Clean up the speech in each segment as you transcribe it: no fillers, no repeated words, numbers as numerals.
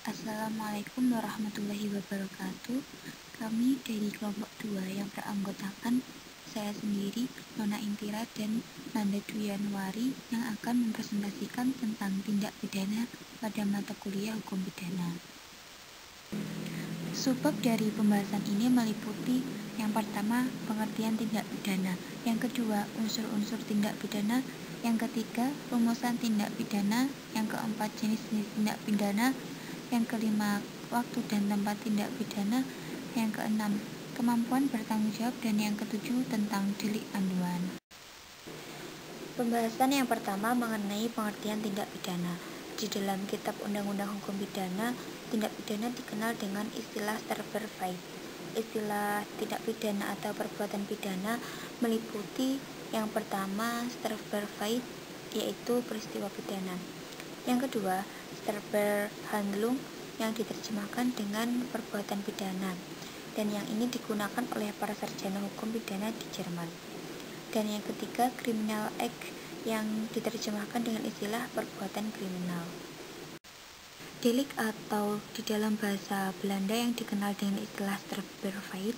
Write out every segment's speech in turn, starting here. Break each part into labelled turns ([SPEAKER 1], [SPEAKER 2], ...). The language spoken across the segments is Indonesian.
[SPEAKER 1] Assalamualaikum warahmatullahi wabarakatuh. Kami dari kelompok 2 yang beranggotakan saya sendiri, Nona Intira dan Nanda Duyanwari yang akan mempresentasikan tentang tindak pidana pada mata kuliah hukum pidana. Subbab dari pembahasan ini meliputi yang pertama, pengertian tindak pidana, yang kedua, unsur-unsur tindak pidana, yang ketiga, rumusan tindak pidana, yang keempat, jenis-jenis tindak pidana, yang kelima, waktu dan tempat tindak pidana, yang keenam, kemampuan bertanggung jawab, dan yang ketujuh, tentang delik aduan. Pembahasan yang pertama mengenai pengertian tindak pidana. Di dalam Kitab Undang-Undang Hukum Pidana, tindak pidana dikenal dengan istilah terberfait. Istilah tindak pidana atau perbuatan pidana meliputi yang pertama, terberfait, yaitu peristiwa pidana. Yang kedua, Strafverhandlung, yang diterjemahkan dengan perbuatan pidana, dan yang ini digunakan oleh para sarjana hukum pidana di Jerman. Dan yang ketiga, Criminal Act, yang diterjemahkan dengan istilah perbuatan kriminal. Delik atau di dalam bahasa Belanda yang dikenal dengan istilah strafverfeit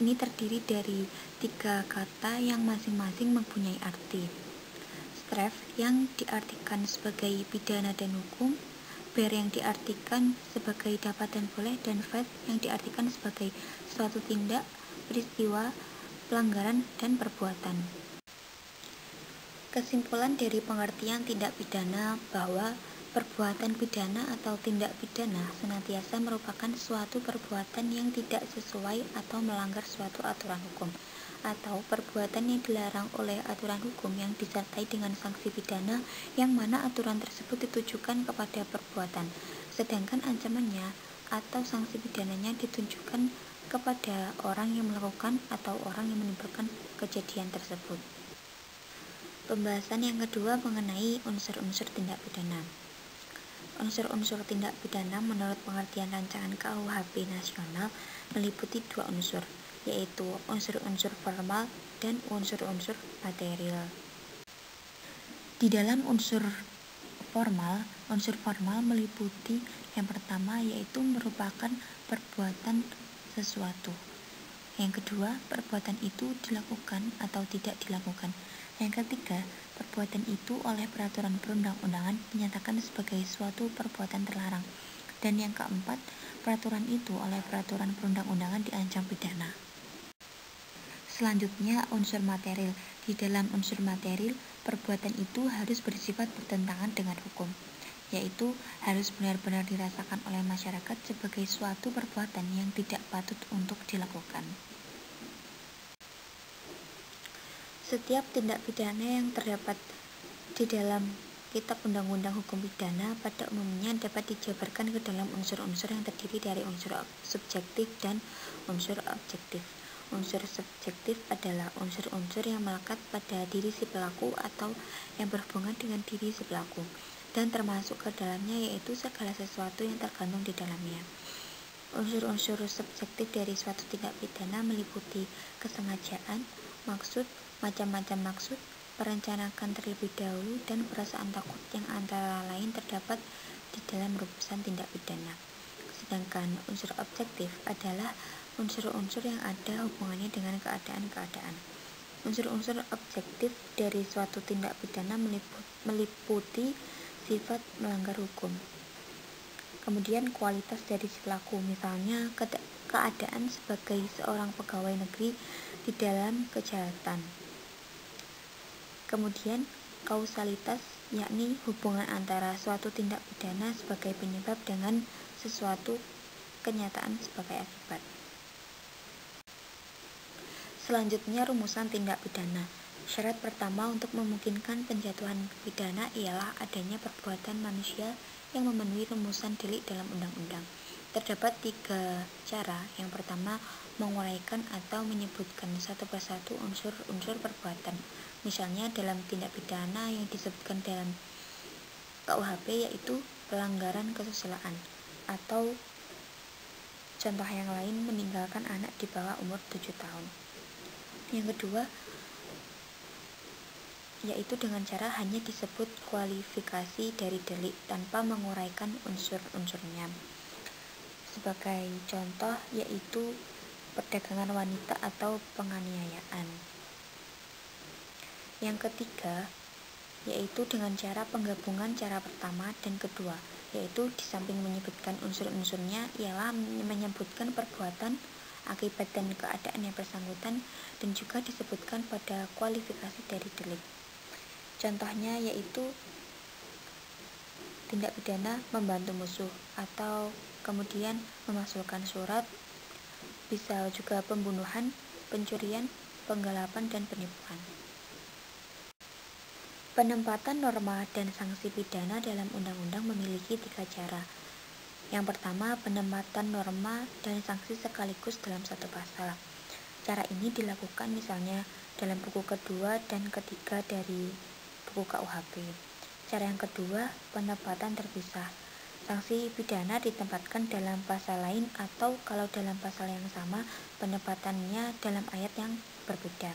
[SPEAKER 1] ini terdiri dari 3 kata yang masing-masing mempunyai arti. Straf yang diartikan sebagai pidana dan hukum, ber yang diartikan sebagai dapat dan boleh, dan feit yang diartikan sebagai suatu tindak, peristiwa, pelanggaran, dan perbuatan. Kesimpulan dari pengertian tindak pidana bahwa perbuatan pidana atau tindak pidana senantiasa merupakan suatu perbuatan yang tidak sesuai atau melanggar suatu aturan hukum, atau perbuatan yang dilarang oleh aturan hukum yang disertai dengan sanksi pidana yang mana aturan tersebut ditujukan kepada perbuatan, sedangkan ancamannya atau sanksi pidananya ditujukan kepada orang yang melakukan atau orang yang menimbulkan kejadian tersebut. Pembahasan yang kedua mengenai unsur-unsur tindak pidana. Unsur-unsur tindak pidana menurut pengertian rancangan KUHP nasional meliputi 2 unsur, yaitu unsur-unsur formal dan unsur-unsur material. Di dalam unsur formal meliputi yang pertama, yaitu merupakan perbuatan sesuatu. Yang kedua, perbuatan itu dilakukan atau tidak dilakukan. Yang ketiga, perbuatan itu oleh peraturan perundang-undangan dinyatakan sebagai suatu perbuatan terlarang. Dan yang keempat, peraturan itu oleh peraturan perundang-undangan diancam pidana. Selanjutnya, unsur material. Di dalam unsur material, perbuatan itu harus bersifat bertentangan dengan hukum, yaitu harus benar-benar dirasakan oleh masyarakat sebagai suatu perbuatan yang tidak patut untuk dilakukan. Setiap tindak pidana yang terdapat di dalam Kitab Undang-Undang Hukum Pidana pada umumnya dapat dijabarkan ke dalam unsur-unsur yang terdiri dari unsur subjektif dan unsur objektif. Unsur subjektif adalah unsur-unsur yang melekat pada diri si pelaku atau yang berhubungan dengan diri si pelaku, dan termasuk ke dalamnya yaitu segala sesuatu yang terkandung di dalamnya. Unsur-unsur subjektif dari suatu tindak pidana meliputi kesengajaan, maksud, macam-macam maksud, perencanaan terlebih dahulu, dan perasaan takut yang antara lain terdapat di dalam rumusan tindak pidana. Sedangkan unsur objektif adalah unsur-unsur yang ada hubungannya dengan keadaan-keadaan. Unsur-unsur objektif dari suatu tindak pidana meliputi sifat melanggar hukum. Kemudian kualitas dari si pelaku, misalnya keadaan sebagai seorang pegawai negeri di dalam kejahatan. Kemudian kausalitas, yakni hubungan antara suatu tindak pidana sebagai penyebab dengan sesuatu kenyataan sebagai akibat. Selanjutnya, rumusan tindak pidana. Syarat pertama untuk memungkinkan penjatuhan pidana ialah adanya perbuatan manusia yang memenuhi rumusan delik dalam undang-undang. Terdapat 3 cara. Yang pertama, menguraikan atau menyebutkan satu persatu unsur-unsur perbuatan. Misalnya dalam tindak pidana yang disebutkan dalam KUHP yaitu pelanggaran kesusilaan, atau contoh yang lain meninggalkan anak di bawah umur 7 tahun. Yang kedua, yaitu dengan cara hanya disebut kualifikasi dari delik tanpa menguraikan unsur-unsurnya. Sebagai contoh yaitu perdagangan wanita atau penganiayaan. Yang ketiga, yaitu dengan cara penggabungan cara pertama dan kedua, yaitu di samping menyebutkan unsur-unsurnya ialah menyebutkan perbuatan, akibat dan keadaan yang bersangkutan, dan juga disebutkan pada kualifikasi dari delik. Contohnya yaitu tindak pidana membantu musuh atau kemudian memasukkan surat, bisa juga pembunuhan, pencurian, penggelapan, dan penipuan. Penempatan norma dan sanksi pidana dalam undang-undang memiliki 3 cara. Yang pertama, penempatan norma dan sanksi sekaligus dalam satu pasal. Cara ini dilakukan misalnya dalam buku kedua dan ketiga dari buku KUHP. Cara yang kedua, penempatan terpisah. Sanksi pidana ditempatkan dalam pasal lain atau kalau dalam pasal yang sama, penempatannya dalam ayat yang berbeda.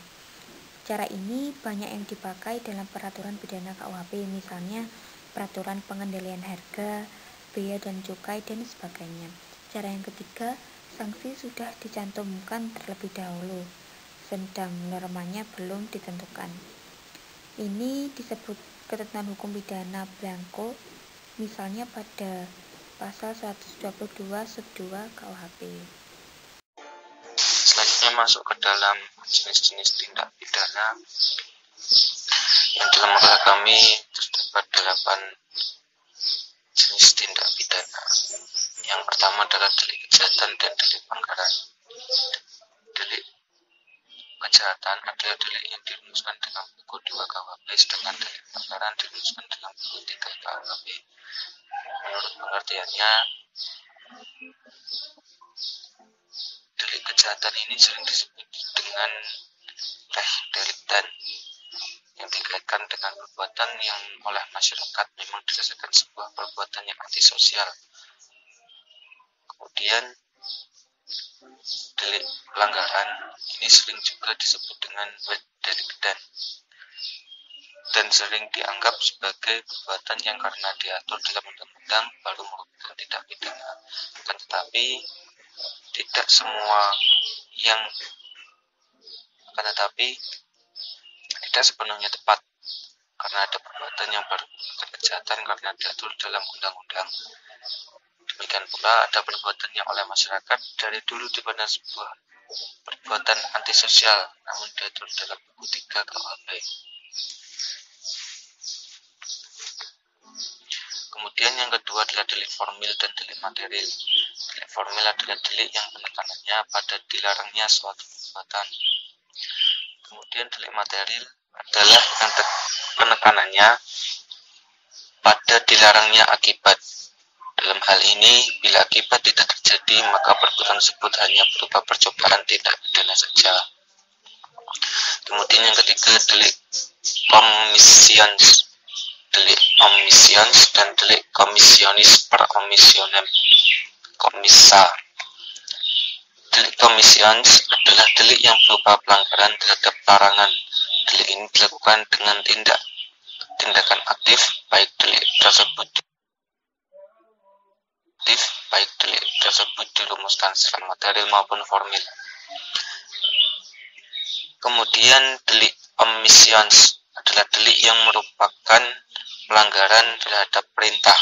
[SPEAKER 1] Cara ini banyak yang dipakai dalam peraturan pidana KUHP, misalnya peraturan pengendalian harga, bea dan cukai, dan sebagainya. Cara yang ketiga, sanksi sudah dicantumkan terlebih dahulu, sedang normanya belum ditentukan. Ini disebut ketentuan hukum pidana blanko, misalnya pada pasal 122 sub 2 KUHP.
[SPEAKER 2] Selanjutnya masuk ke dalam jenis-jenis tindak pidana yang dalam makalah kami terdapat 8 jenis tindak pidana. Yang pertama adalah delik kejahatan dan delik pelanggaran. Delik kejahatan adalah delik yang dirumuskan dalam buku 2 KUHP, sedangkan delik pelanggaran dirumuskan dalam buku 3 KUHP. Menurut pengertiannya, delik kejahatan ini sering disebut dengan deliktan, yang dikaitkan dengan perbuatan yang oleh masyarakat memang dirasakan sebuah perbuatan yang antisosial. Kemudian delik pelanggaran ini sering juga disebut dengan deliktan dan sering dianggap sebagai perbuatan yang karena diatur dalam undang-undang baru merupakan tindak pidana. Akan tetapi tidak sepenuhnya tepat, karena ada perbuatan yang merupakan kejahatan karena diatur dalam undang-undang. Demikian pula ada perbuatan yang oleh masyarakat dari dulu dipandang sebuah perbuatan antisosial, namun diatur dalam buku 3 KUHP. Kemudian yang kedua adalah delik formil dan delik material. Delik formil adalah delik yang penekanannya pada dilarangnya suatu perbuatan. Kemudian delik material adalah yang penekanannya pada dilarangnya akibat. Dalam hal ini, bila akibat tidak terjadi, maka perbuatan tersebut hanya berupa percobaan tindak pidana saja. Kemudian yang ketiga, delik omissions. Delik omissions dan delik komisionis per omissionem komisa. Delik omissions adalah delik yang berupa pelanggaran terhadap larangan. Delik ini dilakukan dengan tindakan aktif, baik delik tersebut dirumuskan secara material maupun formil. Kemudian delik omissions adalah delik yang merupakan pelanggaran terhadap perintah.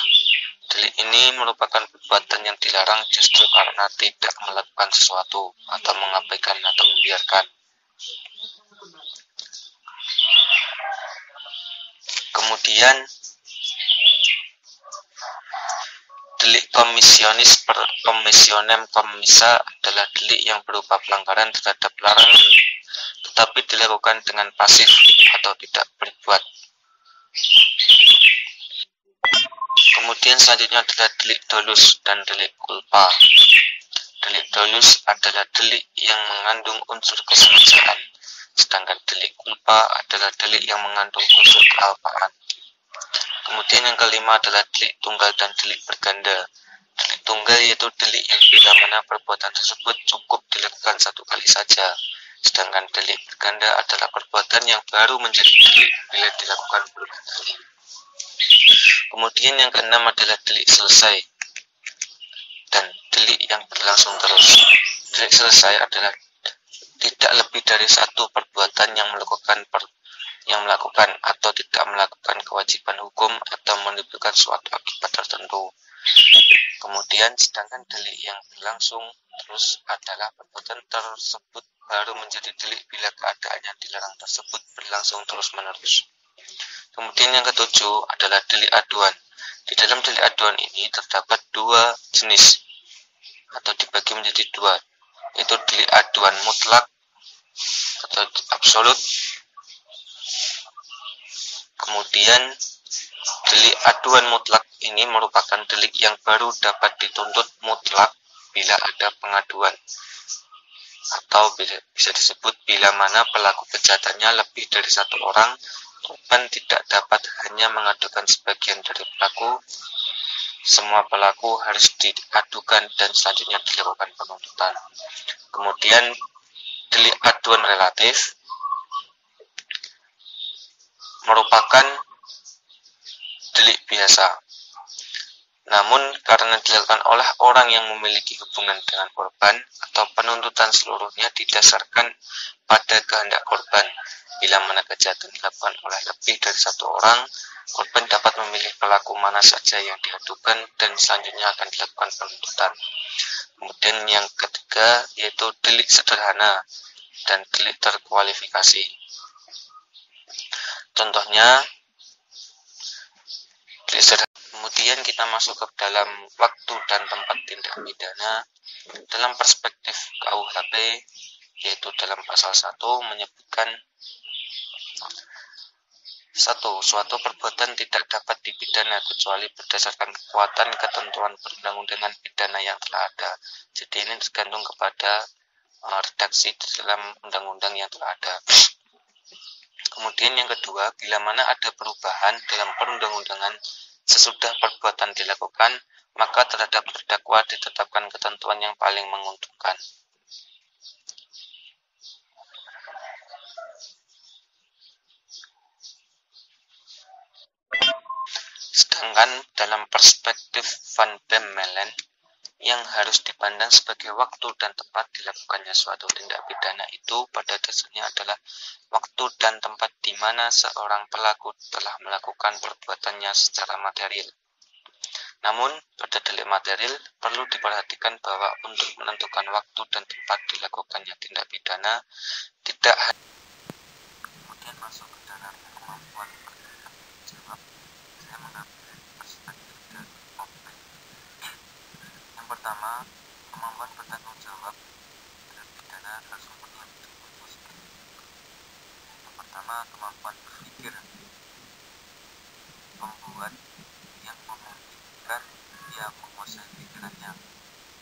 [SPEAKER 2] Delik ini merupakan perbuatan yang dilarang justru karena tidak melakukan sesuatu atau mengabaikan atau membiarkan. Kemudian delik komisionis per komisionem komisa adalah delik yang berupa pelanggaran terhadap larangan tetapi dilakukan dengan pasif atau tidak berbuat. Kemudian selanjutnya adalah delik dolus dan delik culpa. Delik dolus adalah delik yang mengandung unsur kesengajaan, sedangkan delik culpa adalah delik yang mengandung unsur kealpaan. Kemudian yang kelima adalah delik tunggal dan delik berganda. Delik tunggal yaitu delik yang bila mana perbuatan tersebut cukup dilakukan satu kali saja, Sedangkan delik berganda adalah perbuatan yang baru menjadi delik bila dilakukan berulang kali. Kemudian yang keenam adalah delik selesai dan delik yang berlangsung terus. Delik selesai adalah tidak lebih dari satu perbuatan yang melakukan atau tidak melakukan kewajiban hukum atau menimbulkan suatu akibat tertentu. Kemudian sedangkan delik yang berlangsung terus adalah perbuatan tersebut baru menjadi delik bila keadaan yang dilarang tersebut berlangsung terus-menerus. Kemudian yang ketujuh adalah delik aduan. Di dalam delik aduan ini terdapat dua jenis atau dibagi menjadi dua, yaitu delik aduan mutlak atau absolut. Kemudian delik aduan mutlak ini merupakan delik yang baru dapat dituntut mutlak bila ada pengaduan, atau bisa disebut bila mana pelaku kejahatannya lebih dari satu orang. Korban tidak dapat hanya mengadukan sebagian dari pelaku. Semua pelaku harus diadukan dan selanjutnya dilakukan penuntutan. Kemudian delik aduan relatif merupakan delik biasa, namun karena dilakukan oleh orang yang memiliki hubungan dengan korban atau penuntutan seluruhnya didasarkan pada kehendak korban. Bila mana kejahatan dilakukan oleh lebih dari satu orang, korban dapat memilih pelaku mana saja yang diadukan dan selanjutnya akan dilakukan penuntutan. Kemudian yang ketiga yaitu delik sederhana dan delik terkualifikasi. Contohnya delik sederhana. Kemudian kita masuk ke dalam waktu dan tempat tindak pidana. Dalam perspektif KUHP, yaitu dalam pasal 1 menyebutkan suatu perbuatan tidak dapat dipidana kecuali berdasarkan kekuatan ketentuan perundang-undangan pidana yang telah ada. Jadi ini tergantung kepada redaksi di dalam undang-undang yang telah ada. Kemudian yang kedua, bila mana ada perubahan dalam perundang-undangan sesudah perbuatan dilakukan, maka terhadap terdakwa ditetapkan ketentuan yang paling menguntungkan. Sedangkan dalam perspektif Van Bemmelen, yang harus dipandang sebagai waktu dan tempat dilakukannya suatu tindak pidana itu pada dasarnya adalah waktu dan tempat di mana seorang pelaku telah melakukan perbuatannya secara material. Namun, pada delik material perlu diperhatikan bahwa untuk menentukan waktu dan tempat dilakukannya tindak pidana tidak hanya kemudian masuk ke dalam kemampuan bertanggung jawab. Saya mengambil perspektif dari Popper. Yang pertama, kemampuan bertanggung jawab tindak pidana tersebut yang diputuskan. Yang pertama, kemampuan berpikir pembuat yang memungkinkan dia menguasai pikirannya,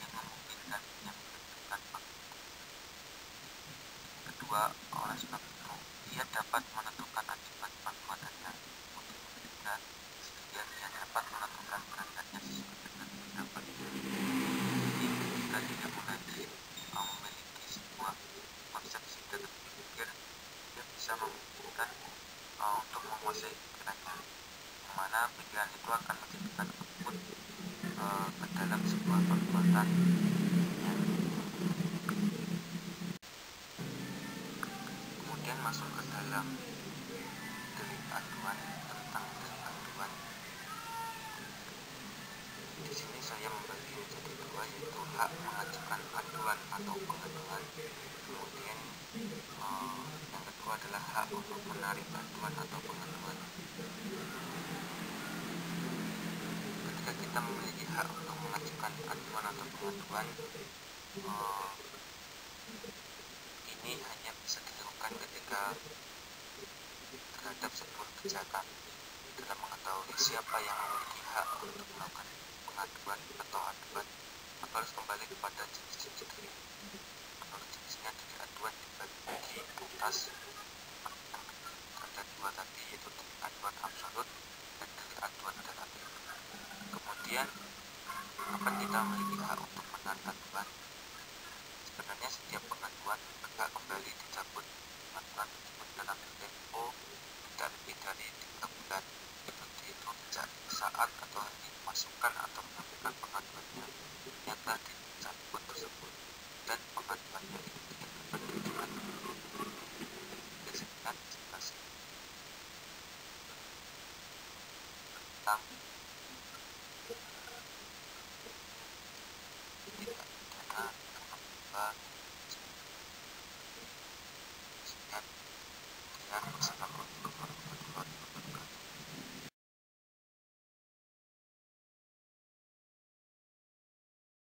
[SPEAKER 2] yang memungkinkan dia menentukan waktu. Kedua, oleh sebab itu dia dapat menentukan akibat perbuatannya. Untuk ketiga, sehingga dia dapat menentukan berangkatnya sesuai dengan pendapat. Jadi ketika dia mulai memiliki sebuah konsepsi dan berpikir, dia bisa memungkinkan untuk menguasai pikirannya, yang mana pikiran itu akan menjadikan output ke dalam sebuah perbuatan. Kemudian masuk ke dalam delik aduan. Tentang delik aduan, di sini saya membagi menjadi dua, yaitu hak mengajukan aduan atau pengaduan. Kemudian yang kedua adalah hak untuk menarik aduan atau pengaduan. Ketika kita memiliki hak untuk mengajukan aduan atau pengaduan, ini hanya bisa dilakukan ketika terhadap sebuah kejahatan. Dalam mengetahui siapa yang memiliki hak untuk melakukan pengaduan atau aduan, maka harus kembali kepada jenis-jenis delik. Menurut jenisnya, delik aduan dibagi atas ada dua tadi, yaitu delik aduan absolut dan delik aduan relatif. Kemudian, kapan kita memiliki hak untuk menarik aduan? Sebenarnya setiap pengaduan berhak kembali dicabut pengaduan tersebut dalam tempo tidak lebih dari 3 bulan. Itu dihitung sejak saat atau dimasukkan atau menyampaikan pengaduannya nyata dicabut tersebut dan pengaduannya itu tidak dapat dilanjutkan dengan presentasi tentang